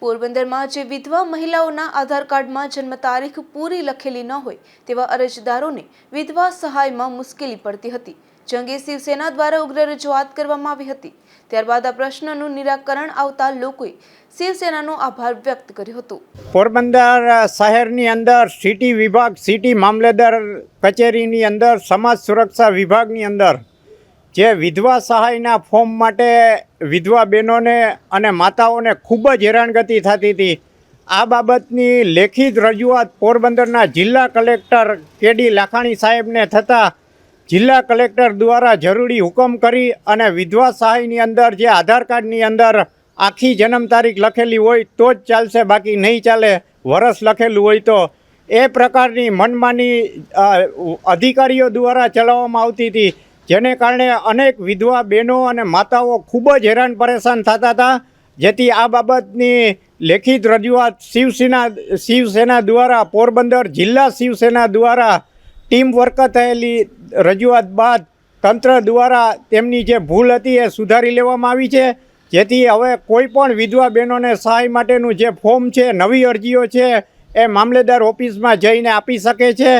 પોરબંદરમાં જે વિધવા મહિલાઓના આધાર કાર્ડમાં જન્મ તારીખ પૂરી લખેલી ન હોય તેવા અરજદારોને વિધવા સહાયમાં મુશ્કેલી પડતી હતી, જે અંગે શિવસેના દ્વારા ઉગ્ર રજૂઆત કરવામાં આવી હતી। ત્યારબાદ આ પ્રશ્નનું નિરાકરણ આવતા લોકોએ શિવસેનાનો આભાર વ્યક્ત કર્યો હતો। પોરબંદર શહેરની અંદર સિટી વિભાગ, સિટી મામલેદાર કચેરીની અંદર સમાજ સુરક્ષા વિભાગની અંદર જે વિધવા સહાયના ફોર્મ માટે વિધવા બહેનોને અને માતાઓને ખૂબ જ હેરાનગતિ થતી હતી। આ બાબતની લેખિત રજૂઆત પોરબંદરના જિલ્લા કલેક્ટર કે.ડી. લાખાણી સાહેબને થતાં જિલ્લા કલેક્ટર દ્વારા જરૂરી હુકમ કરી અને વિધવા સહાયની અંદર જે આધાર કાર્ડની અંદર આખી જન્મ તારીખ લખેલી હોય તો જ ચાલશે, બાકી નહીં ચાલે, વરસ લખેલું હોય તો, એ પ્રકારની મનમાની અધિકારીઓ દ્વારા ચલાવવામાં આવતી હતી, જેને કારણે અનેક વિધવા બહેનો અને માતાઓ ખૂબ જ હેરાન પરેશાન થતા હતા। જેથી આ બાબતની લેખિત રજૂઆત શિવસેના દ્વારા, પોરબંદર જિલ્લા શિવસેના દ્વારા ટીમ વર્ક થયેલી રજૂઆત બાદ તંત્ર દ્વારા તેમની જે ભૂલ હતી એ સુધારી લેવામાં આવી છે। જેથી હવે કોઈ પણ વિધવા બહેનોને સહાય માટેનું જે ફોર્મ છે, નવી અરજીઓ છે, એ મામલેદાર ઓફિસમાં જઈને આપી શકે છે